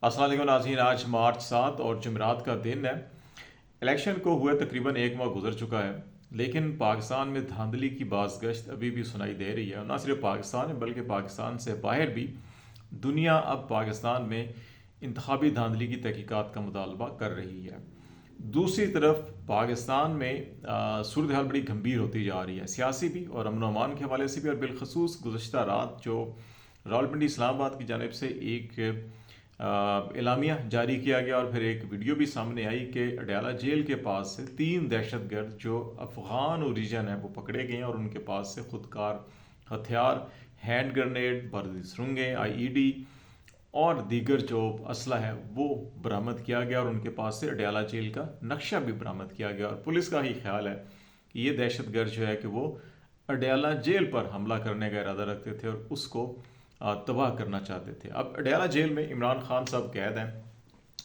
السلام علیکم ناظرین، آج مارچ 7 اور جمعرات کا دن ہے۔ الیکشن کو ہوئے تقریباً ایک ماہ گزر چکا ہے، لیکن پاکستان میں دھاندلی کی بازگشت ابھی بھی سنائی دے رہی ہے، اور نہ صرف پاکستان میں بلکہ پاکستان سے باہر بھی دنیا اب پاکستان میں انتخابی دھاندلی کی تحقیقات کا مطالبہ کر رہی ہے۔ دوسری طرف پاکستان میں صورتحال بڑی گھمبیر ہوتی جا رہی ہے، سیاسی بھی اور امن و امان کے حوالے سے بھی، اور بالخصوص گزشتہ رات جو راولپنڈی اسلام آباد کی جانب سے ایک اعلامیہ جاری کیا گیا، اور پھر ایک ویڈیو بھی سامنے آئی کہ اڈیالہ جیل کے پاس سے 3 دہشت گرد جو افغان اوریجن ہیں وہ پکڑے گئے ہیں، اور ان کے پاس سے خودکار ہتھیار، ہینڈ گرنیڈ، بارودی سرنگیں، IED اور دیگر جو اسلحہ ہے وہ برآمد کیا گیا، اور ان کے پاس سے اڈیالہ جیل کا نقشہ بھی برآمد کیا گیا، اور پولیس کا ہی خیال ہے کہ یہ دہشت گرد جو ہے کہ وہ اڈیالہ جیل پر حملہ کرنے کا ارادہ رکھتے تھے اور اس کو تباہ کرنا چاہتے تھے۔ اب اڈیالہ جیل میں عمران خان صاحب قید ہیں،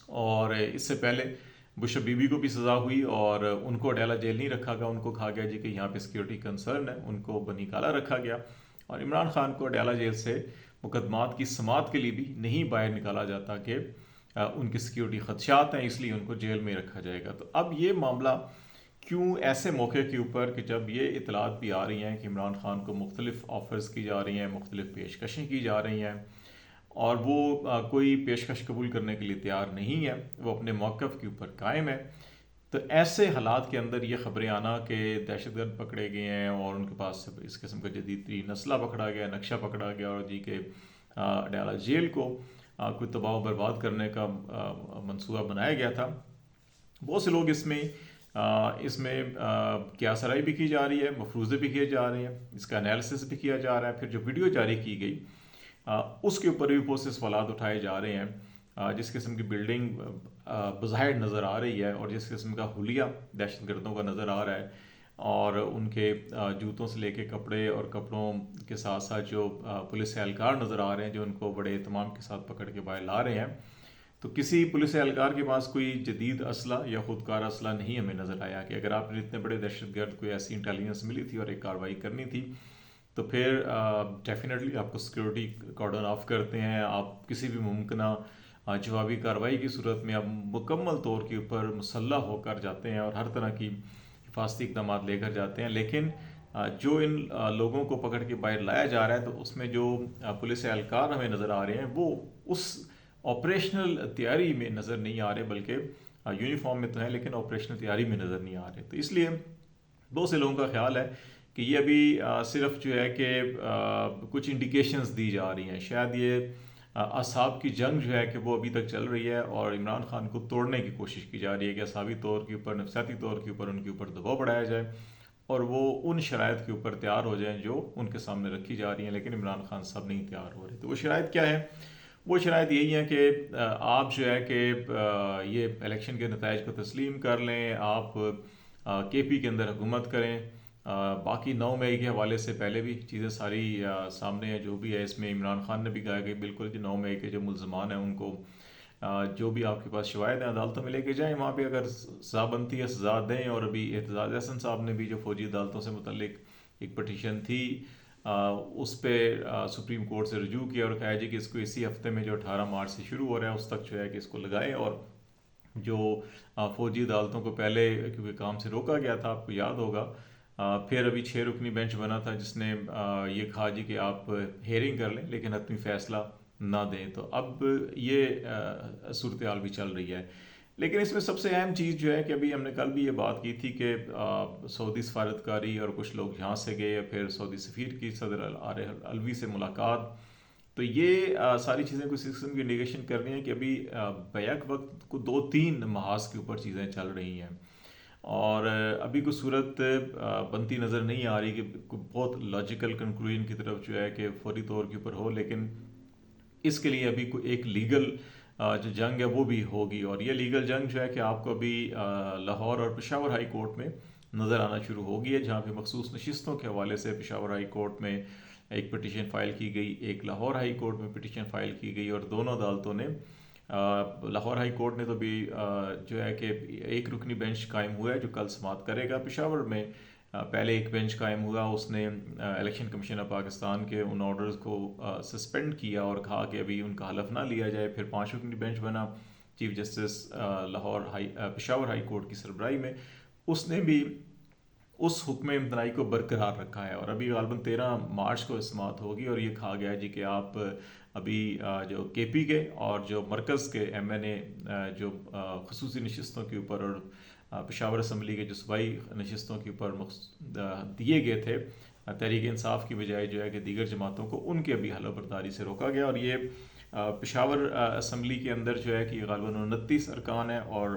اور اس سے پہلے بشپ بی بی کو بھی سزا ہوئی، اور ان کو اڈیالہ جیل نہیں رکھا گیا، ان کو کہا گیا جی کہ یہاں پہ سیکیورٹی کنسرن ہے، ان کو بنی کالا رکھا گیا، اور عمران خان کو اڈیالہ جیل سے مقدمات کی سماعت کے لیے بھی نہیں باہر نکالا جاتا کہ ان کی سیکیورٹی خدشات ہیں، اس لیے ان کو جیل میں رکھا جائے گا۔ تو اب یہ معاملہ کیوں ایسے موقع کے اوپر کہ جب یہ اطلاعات بھی آ رہی ہیں کہ عمران خان کو مختلف آفرز کی جا رہی ہیں، مختلف پیشکشیں کی جا رہی ہیں، اور وہ کوئی پیشکش قبول کرنے کے لیے تیار نہیں ہے، وہ اپنے موقف کے اوپر قائم ہے، تو ایسے حالات کے اندر یہ خبریں آنا کہ دہشت گرد پکڑے گئے ہیں اور ان کے پاس سے اس قسم کا جدید ترین اسلحہ پکڑا گیا، نقشہ پکڑا گیا، اور جی کہ اڈیالہ جیل کو کوئی تباہ و برباد کرنے کا منصوبہ بنایا گیا تھا۔ بہت سے لوگ اس میں کیا سرائی بھی کی جا رہی ہے، مفروضے بھی کیے جا رہے ہیں، اس کا انالیسس بھی کیا جا رہا ہے۔ پھر جو ویڈیو جاری کی گئی اس کے اوپر بھی بہت سے سوالات اٹھائے جا رہے ہیں، جس قسم کی بلڈنگ بظاہر نظر آ رہی ہے اور جس قسم کا حلیہ دہشت گردوں کا نظر آ رہا ہے، اور ان کے جوتوں سے لے کے کپڑے اور کپڑوں کے ساتھ ساتھ جو پولیس اہلکار نظر آ رہے ہیں جو ان کو بڑے اہتمام کے ساتھ پکڑ کے باہر لا رہے ہیں، تو کسی پولیس اہلکار کے پاس کوئی جدید اسلحہ یا خودکار اسلحہ نہیں ہمیں نظر آیا کہ اگر آپ نے اتنے بڑے دہشت گرد کوئی ایسی انٹیلیجنس ملی تھی اور ایک کارروائی کرنی تھی تو پھر ڈیفینیٹلی آپ کو سیکیورٹی کارڈن آف کرتے ہیں، آپ کسی بھی ممکنہ جوابی کارروائی کی صورت میں آپ مکمل طور کے اوپر مسلح ہو کر جاتے ہیں اور ہر طرح کی حفاظتی اقدامات لے کر جاتے ہیں۔ لیکن جو ان لوگوں کو پکڑ کے باہر لایا جا رہا ہے تو اس میں جو پولیس اہلکار ہمیں نظر آ رہے ہیں وہ اس آپریشنل تیاری میں نظر نہیں آ رہے، بلکہ یونیفارم میں تو ہیں لیکن آپریشنل تیاری میں نظر نہیں آ رہے۔ تو اس لیے بہت سے لوگوں کا خیال ہے کہ یہ ابھی صرف جو ہے کہ کچھ انڈیکیشنز دی جا رہی ہیں، شاید یہ اصحاب کی جنگ جو ہے کہ وہ ابھی تک چل رہی ہے اور عمران خان کو توڑنے کی کوشش کی جا رہی ہے کہ اصحابی طور کے اوپر، نفسیاتی طور کے اوپر ان کے اوپر دباؤ بڑھایا جائے اور وہ ان شرائط کے اوپر تیار ہو جائیں جو ان کے سامنے رکھی جا رہی ہیں، لیکن عمران خان صاحب نہیں تیار ہو رہے۔ تو وہ شرائط کیا ہے؟ وہ شرائط یہی ہے کہ آپ جو ہے کہ یہ الیکشن کے نتائج کو تسلیم کر لیں، آپ KP کے اندر حکومت کریں۔ باقی 9 مئی کے حوالے سے پہلے بھی چیزیں ساری سامنے ہیں، جو بھی ہے اس میں عمران خان نے بھی کہا کہ بالکل کہ 9 مئی کے جو ملزمان ہیں ان کو جو بھی آپ کے پاس شواہد ہیں عدالتوں میں لے کے جائیں، وہاں پہ اگر سزا بنتی ہے سزا دیں۔ اور ابھی اعتزاز احسن صاحب نے بھی جو فوجی عدالتوں سے متعلق ایک پٹیشن تھی اس پہ سپریم کورٹ سے رجوع کیا اور کہا جی کہ اس کو اسی ہفتے میں جو 18 مارچ سے شروع ہو رہا ہے اس تک جو ہے کہ اس کو لگائیں، اور جو فوجی عدالتوں کو پہلے کیونکہ کام سے روکا گیا تھا، آپ کو یاد ہوگا، پھر ابھی 6 رکنی بینچ بنا تھا جس نے یہ کہا جی کہ آپ ہیئرنگ کر لیں لیکن حتمی فیصلہ نہ دیں۔ تو اب یہ صورتحال بھی چل رہی ہے، لیکن اس میں سب سے اہم چیز جو ہے کہ ابھی ہم نے کل بھی یہ بات کی تھی کہ سعودی سفارتکاری اور کچھ لوگ یہاں سے گئے، پھر سعودی سفیر کی صدر عارف الوی سے ملاقات، تو یہ ساری چیزیں کچھ قسم کی انڈیکیشن کر رہی ہیں کہ ابھی بیک وقت کو 2-3 محاذ کے اوپر چیزیں چل رہی ہیں، اور ابھی کوئی صورت بنتی نظر نہیں آ رہی کہ بہت لاجیکل کنکلوژن کی طرف جو ہے کہ فوری طور کے اوپر ہو، لیکن اس کے لیے ابھی کوئی ایک لیگل جو جنگ ہے وہ بھی ہوگی، اور یہ لیگل جنگ جو ہے کہ آپ کو ابھی لاہور اور پشاور ہائی کورٹ میں نظر آنا شروع ہو گئی ہے، جہاں پہ مخصوص نشستوں کے حوالے سے پشاور ہائی کورٹ میں ایک پٹیشن فائل کی گئی، ایک لاہور ہائی کورٹ میں پٹیشن فائل کی گئی، اور دونوں عدالتوں نے لاہور ہائی کورٹ نے تو بھی جو ہے کہ 1 رکنی بینچ قائم ہوا ہے جو کل سماعت کرے گا، پشاور میں پہلے ایک بینچ قائم ہوا، اس نے الیکشن کمیشن آف پاکستان کے ان آرڈرز کو سسپینڈ کیا اور کہا کہ ابھی ان کا حلف نہ لیا جائے. پھر 5 رکنی بینچ بنا chief justice Peshawar high court کی سربراہی میں، اس نے بھی اس حکم امتناعی کو برقرار رکھا ہے، اور ابھی غالباً 13 مارچ کو سماعت ہوگی. اور یہ کہا گیا ہے جی کہ آپ ابھی جو کے پی کے اور جو مرکز کے ایم این اے جو خصوصی نشستوں کے اوپر اور پشاور اسمبلی کے جو صوبائی نشستوں کے اوپر دیے گئے تھے تحریک انصاف کی بجائے جو ہے کہ دیگر جماعتوں کو، ان کے ابھی حلف برداری سے روکا گیا. اور یہ پشاور اسمبلی کے اندر جو ہے کہ غالباً 29 ارکان ہیں، اور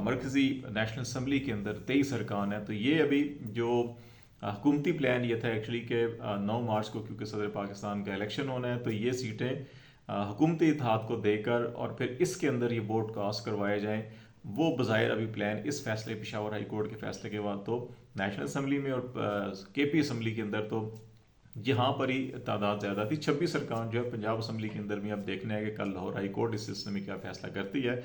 مرکزی نیشنل اسمبلی کے اندر 23 ارکان ہیں. تو یہ ابھی جو حکومتی پلان یہ تھا ایکچولی کہ 9 مارچ کو کیونکہ صدر پاکستان کا الیکشن ہونا ہے، تو یہ سیٹیں حکومتی اتحاد کو دے کر اور پھر اس کے اندر یہ ووٹ کاسٹ کروائے جائیں. وہ بظاہر ابھی پلان اس فیصلے پشاور ہائی کورٹ کے فیصلے کے بعد تو نیشنل اسمبلی میں اور کے پی اسمبلی کے اندر تو یہاں پر ہی تعداد زیادہ تھی. 26 ارکان جو ہے پنجاب اسمبلی کے اندر بھی اب دیکھنا ہے کہ کل لاہور ہائی کورٹ اس سلسلے میں کیا فیصلہ کرتی ہے،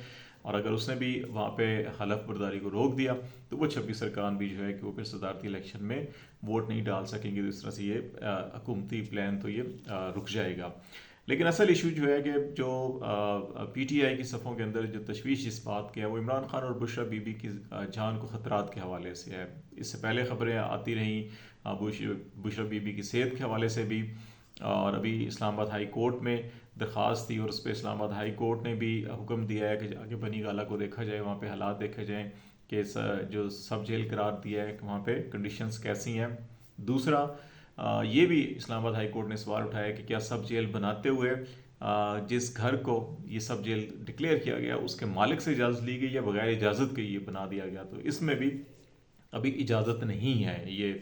اور اگر اس نے بھی وہاں پہ حلف برداری کو روک دیا تو وہ 26 ارکان بھی جو ہے کہ وہ پھر صدارتی الیکشن میں ووٹ نہیں ڈال سکیں گے. تو اس طرح سے یہ حکومتی پلان تو یہ رک جائے گا. لیکن اصل ایشو جو ہے کہ جو پی ٹی آئی کی صفوں کے اندر جو تشویش اس بات کی ہے وہ عمران خان اور بشرا بی بی کی جان کو خطرات کے حوالے سے ہے. اس سے پہلے خبریں آتی رہیں بشرا بی بی کی صحت کے حوالے سے بھی، اور ابھی اسلام آباد ہائی کورٹ میں درخواست تھی اور اس پہ اسلام آباد ہائی کورٹ نے بھی حکم دیا ہے کہ آگے بنی گالہ کو دیکھا جائے، وہاں پہ حالات دیکھے جائیں کہ جو سب جیل قرار دیا ہے کہ وہاں پہ کنڈیشنز کیسی ہیں. دوسرا یہ بھی اسلام آباد ہائی کورٹ نے سوال اٹھایا کہ کیا سب جیل بناتے ہوئے جس گھر کو یہ سب جیل ڈکلیئر کیا گیا اس کے مالک سے اجازت لی گئی یا بغیر اجازت کے یہ بنا دیا گیا. تو اس میں بھی ابھی اجازت نہیں ہے، یہ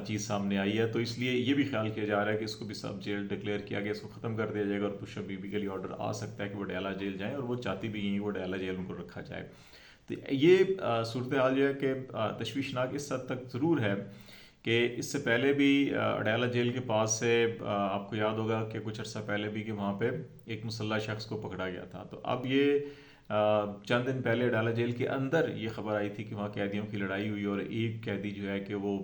چیز سامنے آئی ہے. تو اس لیے یہ بھی خیال کیا جا رہا ہے کہ اس کو بھی سب جیل ڈکلیئر کیا گیا، اس کو ختم کر دیا جائے گا، اور بشرا بی بی کے لیے آرڈر آ سکتا ہے کہ وہ ڈیالہ جیل جائیں، اور وہ چاہتی بھی ہیں وہ ڈیالہ جیل ان کو رکھا جائے. تو یہ صورتحال جو ہے کہ تشویشناک اس حد تک ضرور ہے کہ اس سے پہلے بھی اڈیالہ جیل کے پاس سے آپ کو یاد ہوگا کہ کچھ عرصہ پہلے بھی کہ وہاں پہ ایک مسلح شخص کو پکڑا گیا تھا. تو اب یہ چند دن پہلے اڈیالہ جیل کے اندر یہ خبر آئی تھی کہ وہاں قیدیوں کی لڑائی ہوئی اور ایک قیدی جو ہے کہ وہ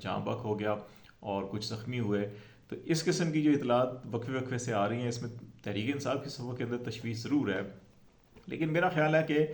جاں بحق ہو گیا اور کچھ زخمی ہوئے. تو اس قسم کی جو اطلاعات وقفے وقفے سے آ رہی ہیں، اس میں تحریک انصاف کی صفوں کے اندر تشویش ضرور ہے. لیکن میرا خیال ہے کہ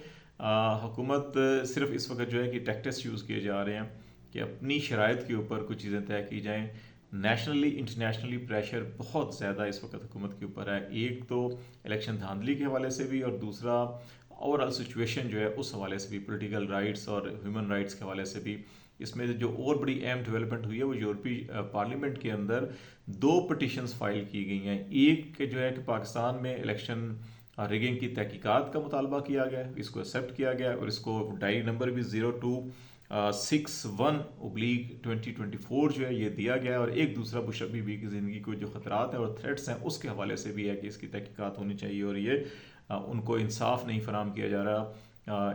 حکومت صرف اس وقت جو ہے کہ ٹیکٹس یوز کیے جا رہے ہیں کہ اپنی شرائط کے اوپر کچھ چیزیں طے کی جائیں. نیشنلی انٹرنیشنلی پریشر بہت زیادہ اس وقت حکومت کے اوپر ہے، ایک تو الیکشن دھاندلی کے حوالے سے بھی، اور دوسرا اوور آل سچویشن جو ہے اس حوالے سے بھی، پولیٹیکل رائٹس اور ہیومن رائٹس کے حوالے سے بھی. اس میں جو اور بڑی اہم ڈیولپمنٹ ہوئی ہے وہ یورپی پارلیمنٹ کے اندر 2 پٹیشنز فائل کی گئی ہیں. ایک جو ہے کہ پاکستان میں الیکشن ریگنگ کی تحقیقات کا مطالبہ کیا گیا ہے، اس کو ایکسیپٹ کیا گیا، اور اس کو ڈائری نمبر بھی 0261/2024 جو ہے یہ دیا گیا ہے. اور ایک دوسرا بشرا بی بی کی زندگی کو جو خطرات ہیں اور تھریٹس ہیں اس کے حوالے سے بھی ہے کہ اس کی تحقیقات ہونی چاہیے، اور یہ ان کو انصاف نہیں فراہم کیا جا رہا،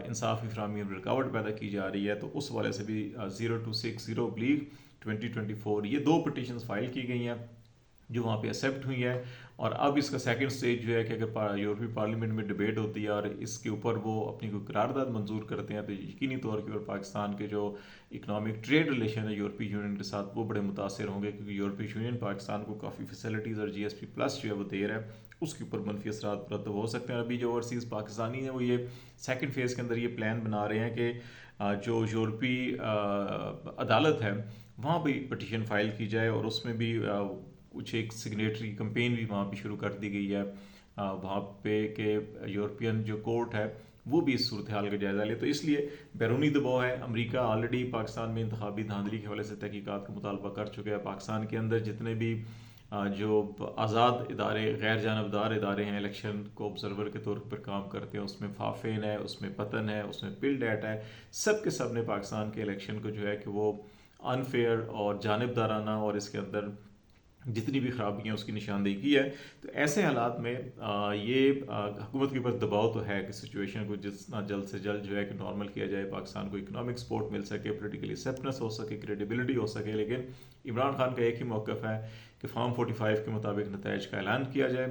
انصاف کی فراہمی میں رکاوٹ پیدا کی جا رہی ہے. تو اس حوالے سے بھی 0260/2024 یہ 2 پٹیشنز فائل کی گئی ہیں جو وہاں پہ ایکسیپٹ ہوئی ہیں. اور اب اس کا سیکنڈ سٹیج جو ہے کہ اگر یورپی پارلیمنٹ میں ڈیبیٹ ہوتی ہے اور اس کے اوپر وہ اپنی کوئی قرارداد منظور کرتے ہیں تو یقینی طور کے اوپر پاکستان کے جو اکنامک ٹریڈ ریلیشن ہے یورپی یونین کے ساتھ وہ بڑے متاثر ہوں گے، کیونکہ یورپی یونین پاکستان کو کافی فیسلٹیز اور GSP پلس جو ہے وہ دے رہا ہے، اس کے اوپر منفی اثرات مرتب ہو سکتے ہیں. ابھی جو اوورسیز پاکستانی ہیں وہ یہ سیکنڈ فیز کے اندر یہ پلان بنا رہے ہیں کہ جو یورپی عدالت ہے وہاں بھی پٹیشن فائل کی جائے، اور اس میں بھی کچھ ایک سگنیٹری کمپین بھی وہاں پہ شروع کر دی گئی ہے وہاں پہ کہ یورپین جو کورٹ ہے وہ بھی اس صورتحال کا جائزہ لے. تو اس لیے بیرونی دباؤ ہے. امریکہ آلریڈی پاکستان میں انتخابی دھاندلی کے حوالے سے تحقیقات کا مطالبہ کر چکا ہے. پاکستان کے اندر جتنے بھی جو آزاد ادارے، غیر جانبدار ادارے ہیں الیکشن کو آبزرور کے طور پر کام کرتے ہیں، اس میں فافین ہے، اس میں پتن ہے، اس میں پل ڈیٹ ہے، سب کے سب نے پاکستان کے الیکشن کو جو ہے کہ وہ انفیئر اور جانبدارانہ اور اس کے اندر جتنی بھی خرابیاں اس کی نشاندہی کی ہے. تو ایسے حالات میں یہ حکومت کے اوپر دباؤ تو ہے کہ سچویشن کو جتنا جلد سے جلد جو ہے کہ نارمل کیا جائے، پاکستان کو اکنامک سپورٹ مل سکے، پولیٹیکلی ایکسیپٹنس ہو سکے، کریڈیبلٹی ہو سکے. لیکن عمران خان کا ایک ہی موقف ہے کہ فارم 45 کے مطابق نتائج کا اعلان کیا جائے.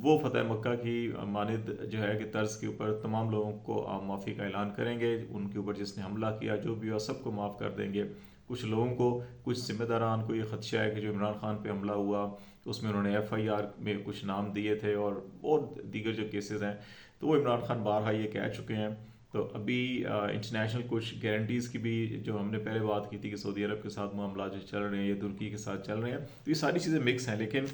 وہ فتح مکہ کی مانند جو ہے کہ طرز کے اوپر تمام لوگوں کو عام معافی کا اعلان کریں گے، ان کے اوپر جس نے حملہ کیا جو بھی ہوا سب کو معاف کر دیں گے۔ کچھ لوگوں کو، کچھ ذمہ داران کو یہ خدشہ ہے کہ جو عمران خان پہ حملہ ہوا اس میں انہوں نے ایف آئی آر میں کچھ نام دیے تھے اور بہت دیگر جو کیسز ہیں، تو وہ عمران خان بارہا یہ کہہ چکے ہیں۔ تو ابھی انٹرنیشنل کچھ گارنٹیز کی بھی جو ہم نے پہلے بات کی تھی کہ سعودی عرب کے ساتھ معاملات جو چل رہے ہیں یا ترکی کے ساتھ چل رہے ہیں، تو یہ ساری چیزیں مکس ہیں، لیکن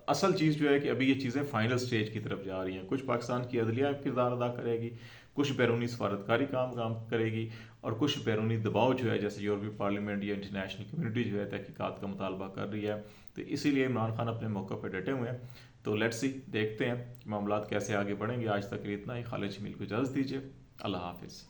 اصل چیز جو ہے کہ ابھی یہ چیزیں فائنل سٹیج کی طرف جا رہی ہیں۔ کچھ پاکستان کی عدلیہ کردار ادا کرے گی، کچھ بیرونی سفارتکاری کام کرے گی، اور کچھ بیرونی دباؤ جو ہے جیسے یورپی پارلیمنٹ یا انٹرنیشنل کمیونٹی جو ہے تحقیقات کا مطالبہ کر رہی ہے۔ تو اسی لیے عمران خان اپنے موقع پہ ڈٹے ہوئے ہیں۔ تو لیٹس سی، دیکھتے ہیں معاملات کیسے آگے بڑھیں گے۔ آج تک اتنا ہی۔ خالد جمیل کو اجازت دیجیے، اللہ حافظ۔